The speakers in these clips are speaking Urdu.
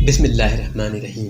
بسم اللہ الرحمن الرحیم۔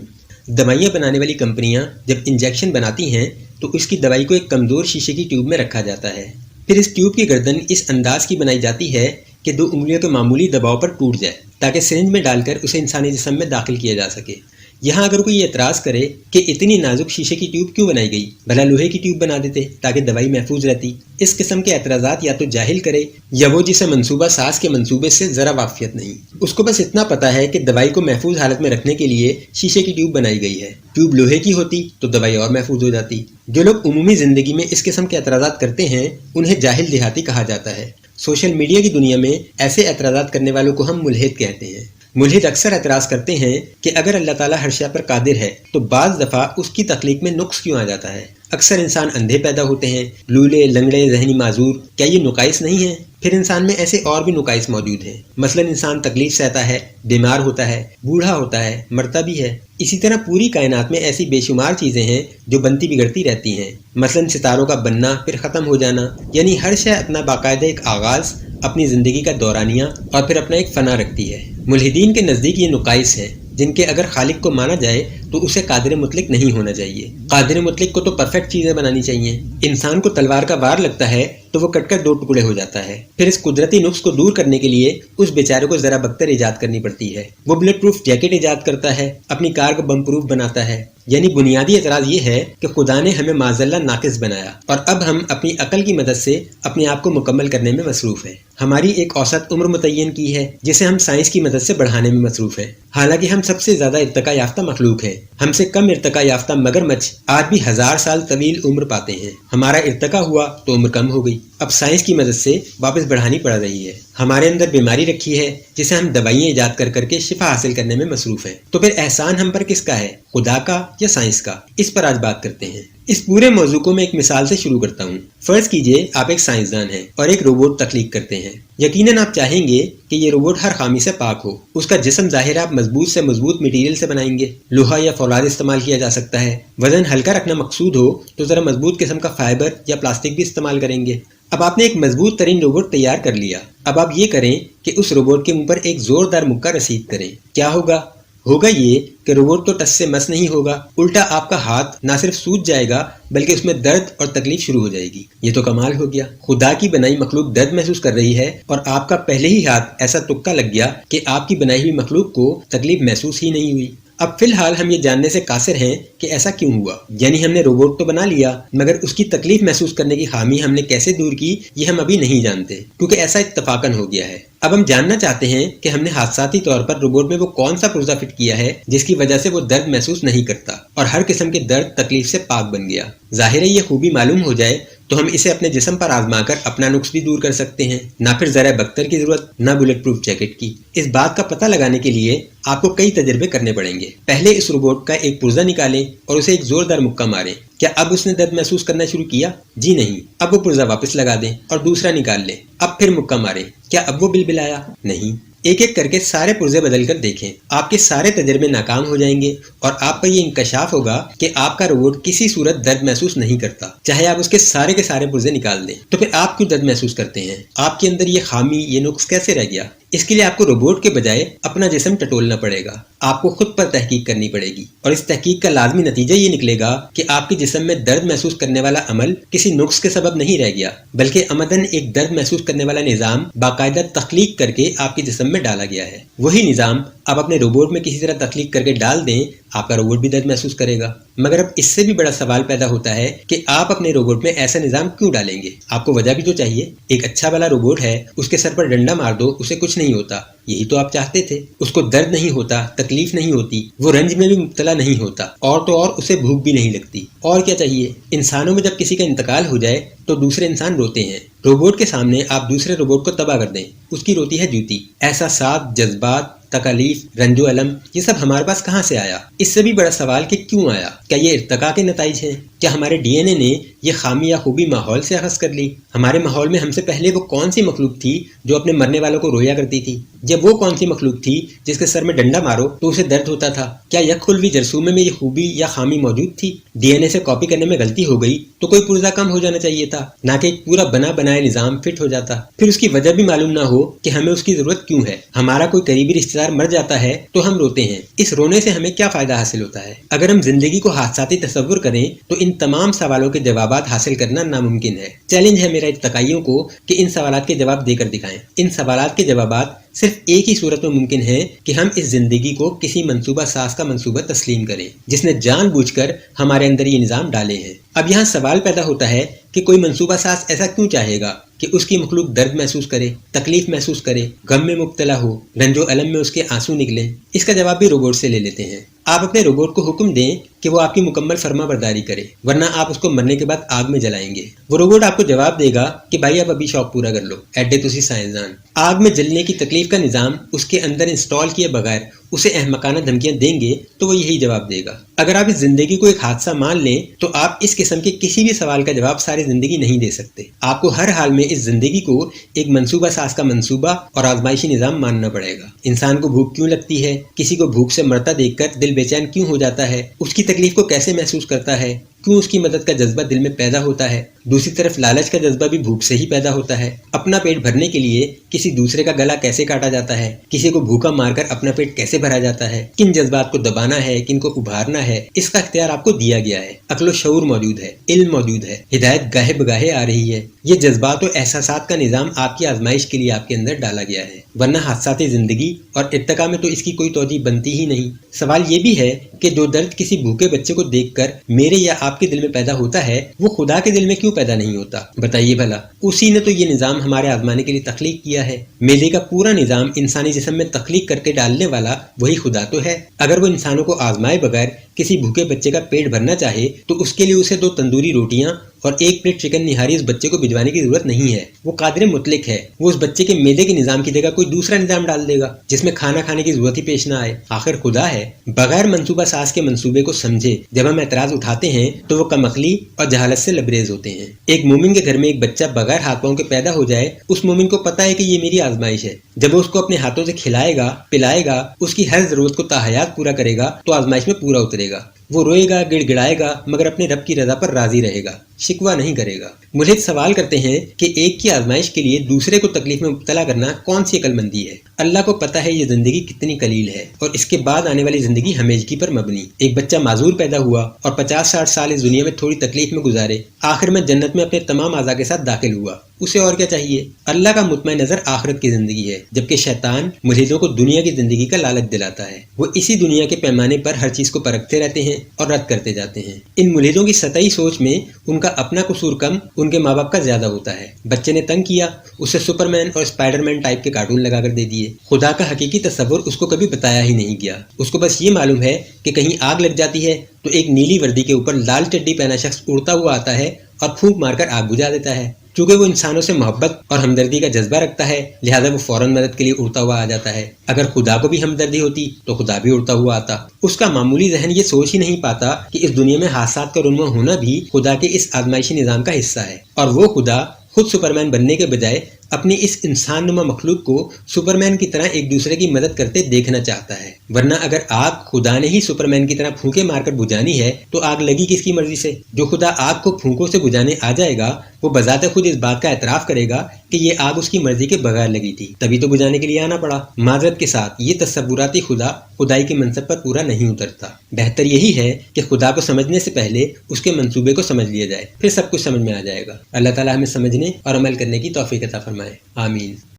دوائیاں بنانے والی کمپنیاں جب انجیکشن بناتی ہیں تو اس کی دوائی کو ایک کمزور شیشے کی ٹیوب میں رکھا جاتا ہے۔ پھر اس ٹیوب کی گردن اس انداز کی بنائی جاتی ہے کہ 2 انگلیوں کے معمولی دباؤ پر ٹوٹ جائے تاکہ سرنج میں ڈال کر اسے انسانی جسم میں داخل کیا جا سکے۔ یہاں اگر کوئی اعتراض کرے کہ اتنی نازک شیشے کی ٹیوب کیوں بنائی گئی، بھلا لوہے کی ٹیوب بنا دیتے تاکہ دوائی محفوظ رہتی۔ اس قسم کے اعتراضات یا تو جاہل کرے یا وہ جسے منصوبہ ساز کے منصوبے سے ذرا واقفیت نہیں، اس کو بس اتنا پتا ہے کہ دوائی کو محفوظ حالت میں رکھنے کے لیے شیشے کی ٹیوب بنائی گئی ہے۔ ٹیوب لوہے کی ہوتی تو دوائی اور محفوظ ہو جاتی۔ جو لوگ عمومی زندگی میں اس قسم کے اعتراضات کرتے ہیں انہیں جاہل دیہاتی کہا جاتا ہے۔ سوشل میڈیا کی دنیا میں ایسے اعتراضات کرنے والوں کو ہم ملحد کہتے ہیں۔ ملحد اکثر اعتراض کرتے ہیں کہ اگر اللہ تعالیٰ ہر شے پر قادر ہے تو بعض دفعہ اس کی تخلیق میں نقص کیوں آ جاتا ہے؟ اکثر انسان اندھے پیدا ہوتے ہیں، لولے، لنگڑے، ذہنی معذور، کیا یہ نقائص نہیں ہیں؟ پھر انسان میں ایسے اور بھی نقائص موجود ہیں۔ مثلا انسان تکلیف سہتا ہے، بیمار ہوتا ہے، بوڑھا ہوتا ہے، مرتا بھی ہے۔ اسی طرح پوری کائنات میں ایسی بے شمار چیزیں ہیں جو بنتی بگڑتی رہتی ہیں۔ مثلا ستاروں کا بننا پھر ختم ہو جانا، یعنی ہر شے اپنا باقاعدہ ایک آغاز، اپنی زندگی کا دورانیہ اور پھر اپنا ایک فنا رکھتی ہے۔ ملحدین کے نزدیک یہ نقائص ہیں جن کے اگر خالق کو مانا جائے تو اسے قادر مطلق نہیں ہونا چاہیے۔ قادر مطلق کو تو پرفیکٹ چیزیں بنانی چاہیے۔ انسان کو تلوار کا وار لگتا ہے تو وہ کٹ کر 2 ٹکڑے ہو جاتا ہے۔ پھر اس قدرتی نقص کو دور کرنے کے لیے اس بیچارے کو ذرا بکتر ایجاد کرنی پڑتی ہے۔ وہ بلٹ پروف جیکٹ ایجاد کرتا ہے، اپنی کار کو بم پروف بناتا ہے۔ یعنی بنیادی اعتراض یہ ہے کہ خدا نے ہمیں معاذاللہ ناقص بنایا اور اب ہم اپنی عقل کی مدد سے اپنے آپ کو مکمل کرنے میں مصروف ہیں۔ ہماری ایک اوسط عمر متعین کی ہے جسے ہم سائنس کی مدد سے بڑھانے میں مصروف ہیں، حالانکہ ہم سب سے زیادہ ارتقا یافتہ مخلوق ہیں۔ ہم سے کم ارتقا یافتہ مگرمچھ آج بھی 1000 سال طویل عمر پاتے ہیں۔ ہمارا ارتقا ہوا تو عمر کم ہو گئی، اب سائنس کی مدد سے واپس بڑھانی پڑ رہی ہے۔ ہمارے اندر بیماری رکھی ہے جسے ہم دوائیاں ایجاد کر کر کے شفا حاصل کرنے میں مصروف ہیں۔ تو پھر احسان ہم پر کس کا ہے، خدا کا یا سائنس کا؟ اس پر آج بات کرتے ہیں۔ اس پورے موضوع کو میں ایک مثال سے شروع کرتا ہوں۔ فرض کیجئے آپ ایک سائنسدان ہیں اور ایک روبوٹ تخلیق کرتے ہیں۔ یقیناً آپ چاہیں گے کہ یہ روبوٹ ہر خامی سے پاک ہو۔ اس کا جسم ظاہر آپ مضبوط سے مضبوط مٹیریل سے بنائیں گے، لوہا یا فولاد استعمال کیا جا سکتا ہے۔ وزن ہلکا رکھنا مقصود ہو تو ذرا مضبوط قسم کا فائبر یا پلاسٹک بھی استعمال کریں گے۔ اب آپ نے ایک مضبوط ترین روبوٹ تیار کر لیا۔ اب آپ یہ کریں کہ اس روبوٹ کے منہ پر ایک زوردار مکہ رسید کریں۔ کیا ہوگا یہ کہ روبوٹ تو ٹس سے مس نہیں ہوگا، الٹا آپ کا ہاتھ نہ صرف سوج جائے گا بلکہ اس میں درد اور تکلیف شروع ہو جائے گی۔ یہ تو کمال ہو گیا، خدا کی بنائی مخلوق درد محسوس کر رہی ہے اور آپ کا پہلے ہی ہاتھ ایسا تکا لگ گیا کہ آپ کی بنائی ہوئی مخلوق کو تکلیف محسوس ہی نہیں ہوئی۔ اب فی الحال ہم یہ جاننے سے قاصر ہیں کہ ایسا کیوں ہوا، یعنی ہم نے روبوٹ تو بنا لیا مگر اس کی تکلیف محسوس کرنے کی خامی ہم نے کیسے دور کی یہ ہم ابھی نہیں جانتے، کیونکہ ایسا اتفاقاً ہو گیا ہے۔ اب ہم جاننا چاہتے ہیں کہ ہم نے حادثاتی طور پر روبوٹ میں وہ کون سا پرزہ فٹ کیا ہے جس کی وجہ سے وہ درد محسوس نہیں کرتا اور ہر قسم کے درد تکلیف سے پاک بن گیا۔ ظاہر ہے یہ خوبی معلوم ہو جائے تو ہم اسے اپنے جسم پر آزما کر اپنا نقص بھی دور کر سکتے ہیں، نہ پھر ذرا بکتر کی ضرورت، نہ بلٹ پروف جیکٹ کی۔ اس بات کا پتہ لگانے کے لیے آپ کو کئی تجربے کرنے پڑیں گے۔ پہلے اس روبوٹ کا ایک پرزہ نکالیں اور اسے ایک زوردار مکہ ماریں۔ کیا اب اس نے درد محسوس کرنا شروع کیا؟ جی نہیں۔ اب وہ پرزہ واپس لگا دیں اور دوسرا نکال لیں، اب پھر مکہ ماریں۔ کیا اب وہ بلبلایا؟ نہیں۔ ایک ایک کر کے سارے پرزے بدل کر دیکھیں، آپ کے سارے تجربے ناکام ہو جائیں گے اور آپ کا یہ انکشاف ہوگا کہ آپ کا روبوٹ کسی صورت درد محسوس نہیں کرتا، چاہے آپ اس کے سارے پرزے نکال دیں۔ تو پھر آپ کیوں درد محسوس کرتے ہیں؟ آپ کے اندر یہ خامی، یہ نقص کیسے رہ گیا؟ اس کے لیے آپ کو روبوٹ کے بجائے اپنا جسم ٹٹولنا پڑے گا۔ آپ کو خود پر تحقیق کرنی پڑے گی اور اس تحقیق کا لازمی نتیجہ یہ نکلے گا کہ آپ کے جسم میں درد محسوس کرنے والا عمل کسی نقص کے سبب نہیں رہ گیا بلکہ عمدن ایک درد محسوس کرنے والا نظام باقاعدہ تخلیق کر کے آپ کے جسم میں ڈالا گیا ہے۔ وہی نظام آپ اپنے روبوٹ میں کسی طرح تخلیق کر کے ڈال دیں، آپ کا روبوٹ بھی درد محسوس کرے گا۔ مگر اب اس سے بھی بڑا سوال پیدا ہوتا ہے کہ آپ اپنے روبوٹ میں ایسا نظام کیوں ڈالیں گے؟ آپ کو وجہ بھی تو چاہیے۔ ایک اچھا والا روبوٹ ہے، اس کے سر پر ڈنڈا مار دو، اسے کچھ نہیں ہوتا، یہی تو آپ چاہتے تھے۔ اس کو درد نہیں ہوتا، تکلیف نہیں ہوتی، وہ رنج میں بھی مبتلا نہیں ہوتا، اور تو اور اسے بھوک بھی نہیں لگتی۔ اور کیا چاہیے؟ انسانوں میں جب کسی کا انتقال ہو جائے تو دوسرے انسان روتے ہیں۔ روبوٹ کے سامنے آپ دوسرے روبوٹ کو تباہ کر دیں، اس کی روتی ہے جوتی۔ احساسات، جذبات، تکالیف، رنج و الم، یہ سب ہمارے پاس کہاں سے آیا؟ اس سے بھی بڑا سوال کہ کیوں آیا؟ کیا یہ ارتقاء کے نتائج ہیں؟ کیا ہمارے ڈی این اے نے یہ خامی یا خوبی ماحول سے اخذ کر لی؟ ہمارے ماحول میں ہم سے پہلے وہ کون سی مخلوق تھی جو اپنے مرنے والوں کو رویا کرتی تھی؟ جب وہ کون سی مخلوق تھی جس کے سر میں ڈنڈا مارو تو اسے درد ہوتا تھا؟ کیا یک خلوی جرثومے میں یہ خوبی یا خامی موجود تھی؟ ڈی این اے سے کاپی کرنے میں غلطی ہو گئی تو کوئی پرزہ کم ہو جانا چاہیے تھا، نہ کہ ایک پورا بنا بنایا نظام فٹ ہو جاتا۔ پھر اس کی وجہ بھی معلوم نہ ہو کہ ہمیں اس کی ضرورت کیوں ہے۔ ہمارا کوئی قریبی رشتہ دار مر جاتا ہے تو ہم روتے ہیں، اس رونے سے ہمیں کیا فائدہ حاصل ہوتا ہے؟ اگر ہم زندگی کو حادثاتی تصور کریں تو ان تمام سوالوں کے جوابات حاصل کرنا ناممکن ہے۔ چیلنج ہے میرا اتقائیوں کو کہ ان سوالات کے جواب دے کر دکھائیں۔ ان سوالات کے جوابات صرف ایک ہی صورت میں ممکن ہے کہ ہم اس زندگی کو کسی منصوبہ ساز کا منصوبہ تسلیم کریں جس نے جان بوجھ کر ہمارے اندر یہ نظام ڈالے ہیں۔ اب یہاں سوال پیدا ہوتا ہے کہ کوئی منصوبہ ساز ایسا کیوں چاہے گا کہ اس کی مخلوق درد محسوس کرے، تکلیف محسوس کرے، غم میں مبتلا ہو، رنج و الم میں اس کے آنسو نکلیں؟ اس کا جواب بھی روبوٹ سے لے لیتے ہیں۔ آپ اپنے روبوٹ کو حکم دیں کہ وہ آپ کی مکمل فرما برداری کرے، ورنہ آپ اس کو مرنے کے بعد آگ میں جلائیں گے۔ وہ روبوٹ آپ کو جواب دے گا کہ بھائی آپ ابھی شوق پورا کر لو، ایڈے تسی سائنسدان۔ آگ میں جلنے کی تکلیف کا نظام اس کے اندر انسٹال کیے بغیر اسے احمقانہ دھمکیاں دیں گے تو وہ یہی جواب دے گا۔ اگر آپ اس زندگی کو ایک حادثہ مان لیں تو آپ اس قسم کے کسی بھی سوال کا جواب ساری زندگی نہیں دے سکتے۔ آپ کو ہر حال میں اس زندگی کو ایک منصوبہ ساز کا منصوبہ اور آزمائشی نظام ماننا پڑے گا۔ انسان کو بھوک کیوں لگتی ہے؟ کسی کو بھوک سے مرتا دیکھ کر دل بے چین کیوں ہو جاتا ہے؟ اس کی تکلیف کو کیسے محسوس کرتا ہے؟ کیوں اس کی مدد کا جذبہ دل میں پیدا ہوتا ہے؟ دوسری طرف لالچ کا جذبہ بھی بھوک سے ہی پیدا ہوتا ہے۔ اپنا پیٹ بھرنے کے لیے کسی دوسرے کا گلا کیسے کاٹا جاتا ہے؟ کسی کو بھوکا مار کر اپنا پیٹ کیسے بھرا جاتا ہے؟ کن جذبات کو دبانا ہے، کن کو ابھارنا ہے، اس کا اختیار آپ کو دیا گیا ہے۔ عقل و شعور موجود ہے، علم موجود ہے، ہدایت گاہے بگاہے آ رہی ہے۔ یہ جذبات و احساسات کا نظام آپ کی آزمائش کے لیے آپ کے اندر ڈالا گیا ہے، ورنہ حادثات زندگی اور ارتقاء میں تو اس کی کوئی توجہ بنتی ہی نہیں۔ سوال یہ بھی ہے کہ جو درد کسی بھوکے بچے کو دیکھ کر میرے یا آپ کے دل میں پیدا ہوتا ہے وہ خدا کے دل میں کیوں پیدا نہیں ہوتا؟ بتائیے بھلا، اسی نے تو یہ نظام ہمارے آزمانے کے لیے تخلیق کیا ہے۔ میلے کا پورا نظام انسانی جسم میں تخلیق کر کے ڈالنے والا وہی خدا تو ہے۔ اگر وہ انسانوں کو آزمائے بغیر کسی بھوکے بچے کا پیٹ بھرنا چاہے تو اس کے لیے اسے 2 تندوری روٹیاں اور 1 پلیٹ چکن نہاری اس بچے کو بھجوانے کی ضرورت نہیں ہے۔ وہ قادر مطلق ہے، وہ اس بچے کے معدے کے نظام کی جگہ کوئی دوسرا نظام ڈال دے گا جس میں کھانا کھانے کی ضرورت ہی پیش نہ آئے۔ آخر خدا ہے۔ بغیر منصوبہ ساز کے منصوبے کو سمجھے جب ہم اعتراض اٹھاتے ہیں تو وہ کم عقلی اور جہالت سے لبریز ہوتے ہیں۔ ایک مومن کے گھر میں ایک بچہ بغیر ہاتھ پاؤں کے پیدا ہو جائے، اس مومن کو پتہ ہے کہ یہ میری آزمائش ہے۔ جب وہ اس کو اپنے ہاتھوں سے کھلائے گا، پلائے گا، اس کی ہر ضرورت کو تاحیات پورا کرے گا تو آزمائش میں پورا اترے گا۔ وہ روئے گا، گڑ گڑائے گا، مگر اپنے رب کی رضا پر راضی رہے گا، شکوہ نہیں کرے گا۔ ملحد سوال کرتے ہیں کہ ایک کی آزمائش کے لیے دوسرے کو تکلیف میں مبتلا کرنا کون سی عقل مندی ہے؟ اللہ کو پتہ ہے یہ زندگی کتنی قلیل ہے اور اس کے بعد آنے والی زندگی ہمیشگی پر مبنی۔ ایک بچہ معذور پیدا ہوا اور 50-60 سال اس دنیا میں تھوڑی تکلیف میں گزارے، آخر میں جنت میں اپنے تمام اعضاء کے ساتھ داخل ہوا، اسے اور کیا چاہیے؟ اللہ کا مطمئن نظر آخرت کی زندگی ہے، جبکہ شیطان ملحدوں کو دنیا کی زندگی کا لالچ دلاتا ہے۔ وہ اسی دنیا کے پیمانے پر ہر چیز کو پرکھتے رہتے ہیں اور رد کرتے جاتے ہیں۔ ان ملحدوں کی سطحی سوچ میں ان کا اپنا قصور کم، ان کے ماں باپ کا زیادہ ہوتا ہے۔ بچے نے تنگ کیا، اسے سپرمین اور اسپائڈر مین ٹائپ کے کارٹون لگا کر دے دیے۔ خدا کا حقیقی تصور اس کو کبھی بتایا ہی نہیں گیا۔ اس کو بس یہ معلوم ہے کہ کہیں آگ لگ جاتی ہے تو ایک نیلی وردی کے اوپر لال چڈی پہنا شخص اڑتا ہوا آتا ہے اور پھونک مار کر آگ بجھا دیتا ہے۔ چونکہ وہ انسانوں سے محبت اور ہمدردی کا جذبہ رکھتا ہے لہذا وہ فوراً مدد کے لیے اڑتا ہوا آ جاتا ہے۔ اگر خدا کو بھی ہمدردی ہوتی تو خدا بھی اڑتا ہوا آتا۔ اس کا معمولی ذہن یہ سوچ ہی نہیں پاتا کہ اس دنیا میں حادثات کا رونما ہونا بھی خدا کے اس آزمائشی نظام کا حصہ ہے، اور وہ خدا خود سپرمین بننے کے بجائے اپنی اس انسان نما مخلوق کو سپرمین کی طرح ایک دوسرے کی مدد کرتے دیکھنا چاہتا ہے۔ ورنہ اگر آگ خدا نے ہی سپرمین کی طرح پھونکے مار کر بجھانی ہے تو آگ لگی کس کی مرضی سے؟ جو خدا آگ کو پھونکوں سے بجھانے آ جائے گا وہ بذات خود اس بات کا اعتراف کرے گا کہ یہ آگ اس کی مرضی کے بغیر لگی تھی، تبھی تو بجھانے کے لیے آنا پڑا۔ معذرت کے ساتھ یہ تصوراتی خدا خدائی کے منصب پر پورا نہیں اترتا۔ بہتر یہی ہے کہ خدا کو سمجھنے سے پہلے اس کے منصوبے کو سمجھ لیا جائے، پھر سب کچھ سمجھ میں آ جائے گا۔ اللہ تعالی ہمیں سمجھنے اور عمل کرنے کی توفیق عطا فرمائے، آمین۔